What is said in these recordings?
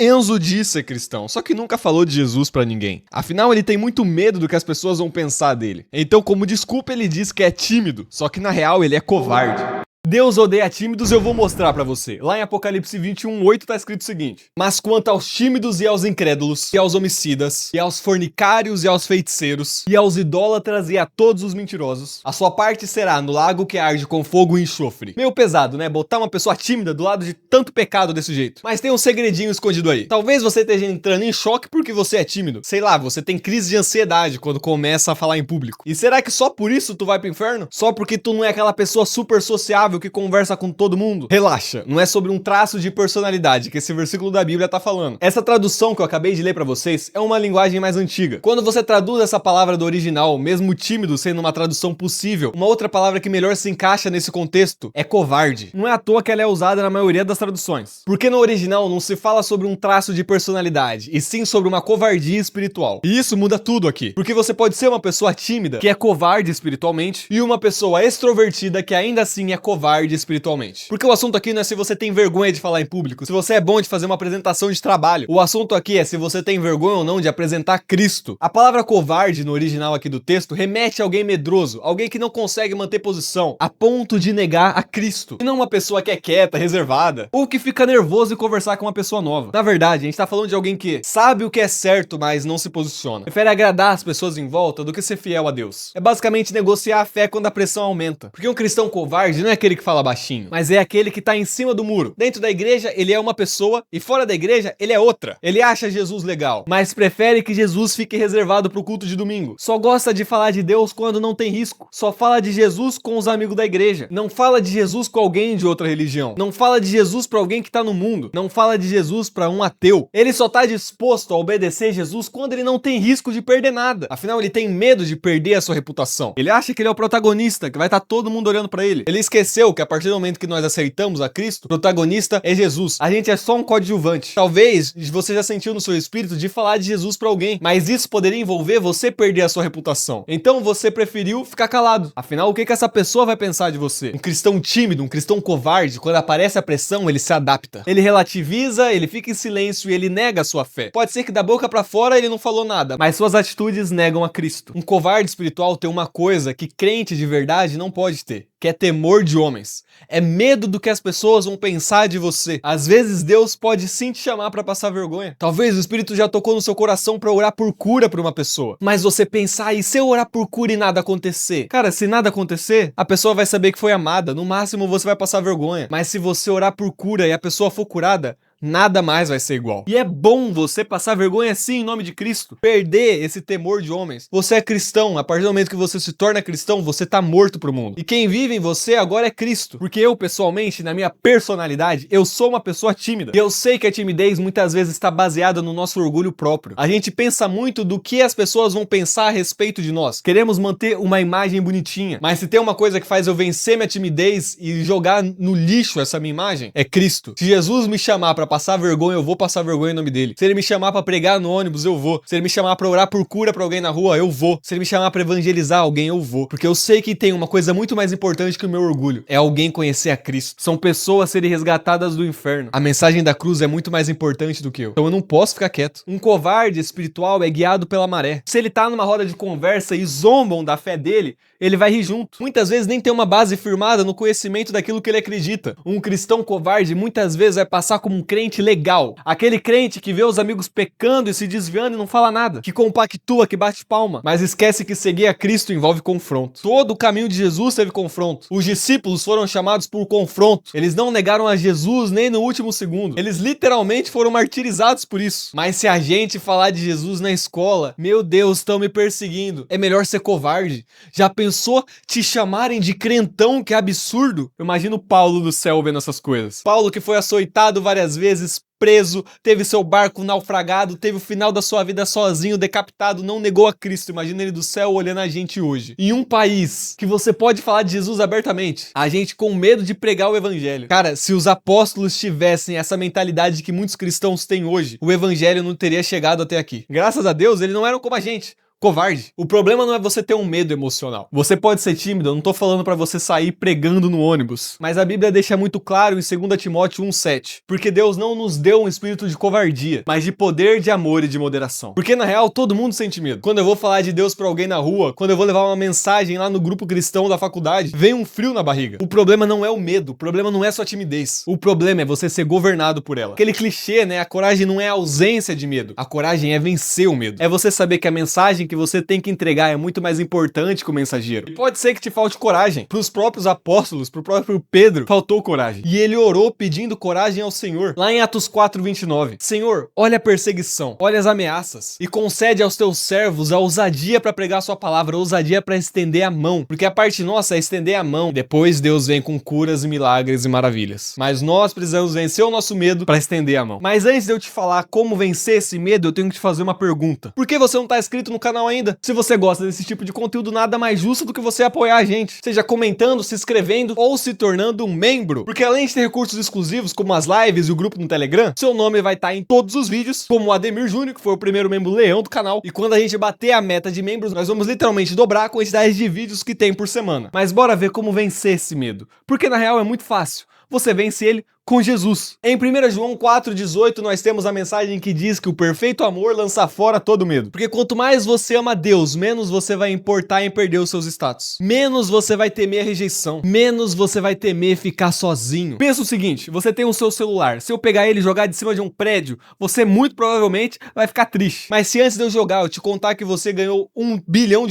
Enzo diz ser cristão, só que nunca falou de Jesus pra ninguém. Afinal, ele tem muito medo do que as pessoas vão pensar dele. Então, como desculpa, ele diz que é tímido, só que na real ele é covarde. Deus odeia tímidos, eu vou mostrar pra você. Lá em Apocalipse 21:8 tá escrito o seguinte: mas quanto aos tímidos e aos incrédulos, e aos homicidas, e aos fornicários e aos feiticeiros, e aos idólatras e a todos os mentirosos, a sua parte será no lago que arde com fogo e enxofre. Meio pesado, né? Botar uma pessoa tímida do lado de tanto pecado desse jeito. Mas tem um segredinho escondido aí. Talvez você esteja entrando em choque porque você é tímido. Sei lá, você tem crise de ansiedade quando começa a falar em público. E será que só por isso tu vai pro inferno? Só porque tu não é aquela pessoa super sociável que conversa com todo mundo? Relaxa, não é sobre um traço de personalidade que esse versículo da Bíblia tá falando. Essa tradução que eu acabei de ler pra vocês é uma linguagem mais antiga. Quando você traduz essa palavra do original, mesmo tímido sendo uma tradução possível, uma outra palavra que melhor se encaixa nesse contexto é covarde. Não é à toa que ela é usada na maioria das traduções. Porque no original não se fala sobre um traço de personalidade, e sim sobre uma covardia espiritual. E isso muda tudo aqui. Porque você pode ser uma pessoa tímida, que é covarde espiritualmente, e uma pessoa extrovertida, que ainda assim é covarde espiritualmente. Porque o assunto aqui não é se você tem vergonha de falar em público, se você é bom de fazer uma apresentação de trabalho. O assunto aqui é se você tem vergonha ou não de apresentar Cristo. A palavra covarde no original aqui do texto remete a alguém medroso, alguém que não consegue manter posição, a ponto de negar a Cristo. E não uma pessoa que é quieta, reservada, ou que fica nervoso em conversar com uma pessoa nova. Na verdade, a gente tá falando de alguém que sabe o que é certo, mas não se posiciona. Prefere agradar as pessoas em volta do que ser fiel a Deus. É basicamente negociar a fé quando a pressão aumenta. Porque um cristão covarde não é aquele que fala baixinho, mas é aquele que tá em cima do muro. Dentro da igreja, ele é uma pessoa, e fora da igreja, ele é outra. Ele acha Jesus legal, mas prefere que Jesus fique reservado pro culto de domingo. Só gosta de falar de Deus quando não tem risco. Só fala de Jesus com os amigos da igreja. Não fala de Jesus com alguém de outra religião. Não fala de Jesus pra alguém que tá no mundo. Não fala de Jesus pra um ateu. Ele só tá disposto a obedecer Jesus quando ele não tem risco de perder nada. Afinal, ele tem medo de perder a sua reputação. Ele acha que ele é o protagonista, que vai estar todo mundo olhando pra ele. Ele esqueceu que a partir do momento que nós aceitamos a Cristo, o protagonista é Jesus. A gente é só um coadjuvante. Talvez você já sentiu no seu espírito de falar de Jesus pra alguém, mas isso poderia envolver você perder a sua reputação. Então você preferiu ficar calado. Afinal, o que essa pessoa vai pensar de você? Um cristão tímido, um cristão covarde, quando aparece a pressão, ele se adapta. Ele relativiza, ele fica em silêncio e ele nega a sua fé. Pode ser que da boca pra fora ele não falou nada, mas suas atitudes negam a Cristo. Um covarde espiritual tem uma coisa que crente de verdade não pode ter, que é temor de homens. É medo do que as pessoas vão pensar de você. Às vezes Deus pode sim te chamar pra passar vergonha. Talvez o Espírito já tocou no seu coração pra orar por cura pra uma pessoa. Mas você pensar, e se eu orar por cura e nada acontecer? Cara, se nada acontecer, a pessoa vai saber que foi amada. No máximo você vai passar vergonha. Mas se você orar por cura e a pessoa for curada, nada mais vai ser igual. E é bom você passar vergonha sim em nome de Cristo. Perder esse temor de homens. Você é cristão. A partir do momento que você se torna cristão, você tá morto pro mundo. E quem vive em você agora é Cristo. Porque eu, pessoalmente, na minha personalidade, eu sou uma pessoa tímida. E eu sei que a timidez muitas vezes está baseada no nosso orgulho próprio. A gente pensa muito do que as pessoas vão pensar a respeito de nós. Queremos manter uma imagem bonitinha. Mas se tem uma coisa que faz eu vencer minha timidez e jogar no lixo essa minha imagem, é Cristo. Se Jesus me chamar pra passar vergonha, eu vou passar vergonha em nome dele. Se ele me chamar pra pregar no ônibus, eu vou. Se ele me chamar pra orar por cura pra alguém na rua, eu vou. Se ele me chamar pra evangelizar alguém, eu vou. Porque eu sei que tem uma coisa muito mais importante que o meu orgulho. É alguém conhecer a Cristo. São pessoas serem resgatadas do inferno. A mensagem da cruz é muito mais importante do que eu. Então eu não posso ficar quieto. Um covarde espiritual é guiado pela maré. Se ele tá numa roda de conversa e zombam da fé dele, ele vai rir junto. Muitas vezes nem tem uma base firmada no conhecimento daquilo que ele acredita. Um cristão covarde muitas vezes vai passar como um crente legal. Aquele crente que vê os amigos pecando e se desviando e não fala nada. Que compactua, que bate palma. Mas esquece que seguir a Cristo envolve confronto. Todo o caminho de Jesus teve confronto. Os discípulos foram chamados por confronto. Eles não negaram a Jesus nem no último segundo. Eles literalmente foram martirizados por isso. Mas se a gente falar de Jesus na escola, meu Deus, estão me perseguindo. É melhor ser covarde. Já pensou te chamarem de crentão? Que absurdo. Eu imagino Paulo do céu vendo essas coisas. Paulo que foi açoitado várias vezes, preso, teve seu barco naufragado, teve o final da sua vida sozinho, decapitado, não negou a Cristo. Imagina ele do céu olhando a gente hoje. Em um país que você pode falar de Jesus abertamente, a gente com medo de pregar o evangelho. Cara, se os apóstolos tivessem essa mentalidade que muitos cristãos têm hoje, o evangelho não teria chegado até aqui. Graças a Deus, eles não eram como a gente. Covarde. O problema não é você ter um medo emocional. Você pode ser tímido, eu não tô falando pra você sair pregando no ônibus. Mas a Bíblia deixa muito claro em 2 Timóteo 1,7. Porque Deus não nos deu um espírito de covardia, mas de poder, de amor e de moderação. Porque na real, todo mundo sente medo. Quando eu vou falar de Deus pra alguém na rua, quando eu vou levar uma mensagem lá no grupo cristão da faculdade, vem um frio na barriga. O problema não é o medo, o problema não é sua timidez. O problema é você ser governado por ela. Aquele clichê, né? A coragem não é a ausência de medo. A coragem é vencer o medo. É você saber que a mensagem que você tem que entregar é muito mais importante que o mensageiro. E pode ser que te falte coragem. Pros próprios apóstolos, pro próprio Pedro, faltou coragem. E ele orou pedindo coragem ao Senhor. Lá em Atos 4:29. Senhor, olha a perseguição, olha as ameaças e concede aos teus servos a ousadia para pregar a sua palavra, a ousadia para estender a mão. Porque a parte nossa é estender a mão. Depois Deus vem com curas e milagres e maravilhas. Mas nós precisamos vencer o nosso medo para estender a mão. Mas antes de eu te falar como vencer esse medo, eu tenho que te fazer uma pergunta. Por que você não tá inscrito no canal ainda? Se você gosta desse tipo de conteúdo, nada mais justo do que você apoiar a gente. Seja comentando, se inscrevendo ou se tornando um membro. Porque além de ter recursos exclusivos como as lives e o grupo no Telegram, seu nome vai estar em todos os vídeos, como o Ademir Júnior, que foi o primeiro membro leão do canal. E quando a gente bater a meta de membros, nós vamos literalmente dobrar a quantidade de vídeos que tem por semana. Mas bora ver como vencer esse medo. Porque na real é muito fácil. Você vence ele com Jesus. Em 1 João 4,18 nós temos a mensagem que diz que o perfeito amor lança fora todo medo. Porque quanto mais você ama Deus, menos você vai importar em perder os seus status. Menos você vai temer a rejeição. Menos você vai temer ficar sozinho. Pensa o seguinte, você tem o seu celular. Se eu pegar ele e jogar de cima de um prédio, você muito provavelmente vai ficar triste. Mas se antes de eu jogar, eu te contar que você ganhou $1 bilhão,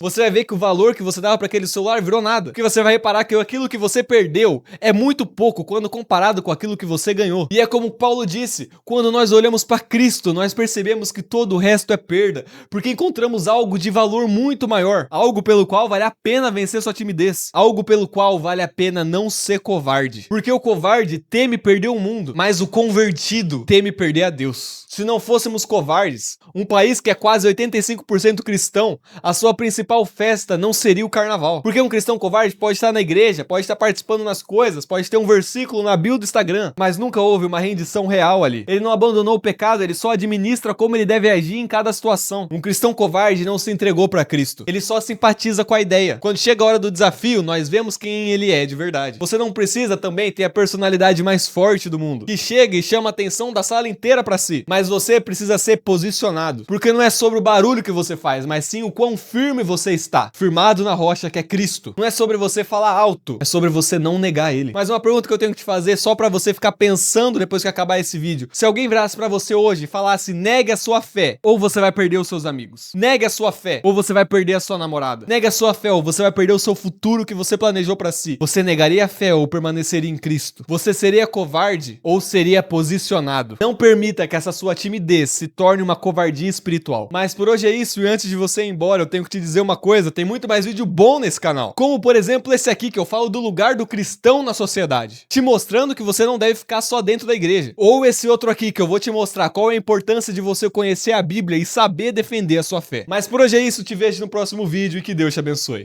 você vai ver que o valor que você dava para aquele celular virou nada. Porque você vai reparar que aquilo que você perdeu é muito pouco quando comparado com aquilo que você ganhou. E é como Paulo disse, quando nós olhamos para Cristo, nós percebemos que todo o resto é perda, porque encontramos algo de valor muito maior, algo pelo qual vale a pena vencer sua timidez, algo pelo qual vale a pena não ser covarde. Porque o covarde teme perder o mundo, mas o convertido teme perder a Deus. Se não fôssemos covardes, um país que é quase 85% cristão, a sua principal festa não seria o carnaval. Porque um cristão covarde pode estar na igreja, pode estar participando nas coisas, pode ter um versículo na Bíblia do Instagram, mas nunca houve uma rendição real ali. Ele não abandonou o pecado, ele só administra como ele deve agir em cada situação. Um cristão covarde não se entregou para Cristo, ele só simpatiza com a ideia. Quando chega a hora do desafio, nós vemos quem ele é de verdade. Você não precisa também ter a personalidade mais forte do mundo, que chega e chama a atenção da sala inteira para si, mas você precisa ser posicionado, porque não é sobre o barulho que você faz, mas sim o quão firme você está, firmado na rocha que é Cristo. Não é sobre você falar alto, é sobre você não negar ele. Mas uma pergunta que eu tenho que te fazer só pra você ficar pensando depois que acabar esse vídeo. Se alguém virasse pra você hoje e falasse, negue a sua fé, ou você vai perder os seus amigos. Negue a sua fé, ou você vai perder a sua namorada. Negue a sua fé, ou você vai perder o seu futuro que você planejou pra si. Você negaria a fé ou permaneceria em Cristo? Você seria covarde ou seria posicionado? Não permita que essa sua timidez se torne uma covardia espiritual. Mas por hoje é isso, e antes de você ir embora, eu tenho que te dizer uma coisa, tem muito mais vídeo bom nesse canal. Como, por exemplo, esse aqui que eu falo do lugar do cristão na sociedade, te mostrando que você não deve ficar só dentro da igreja. Ou esse outro aqui que eu vou te mostrar qual é a importância de você conhecer a Bíblia e saber defender a sua fé. Mas por hoje é isso, te vejo no próximo vídeo e que Deus te abençoe.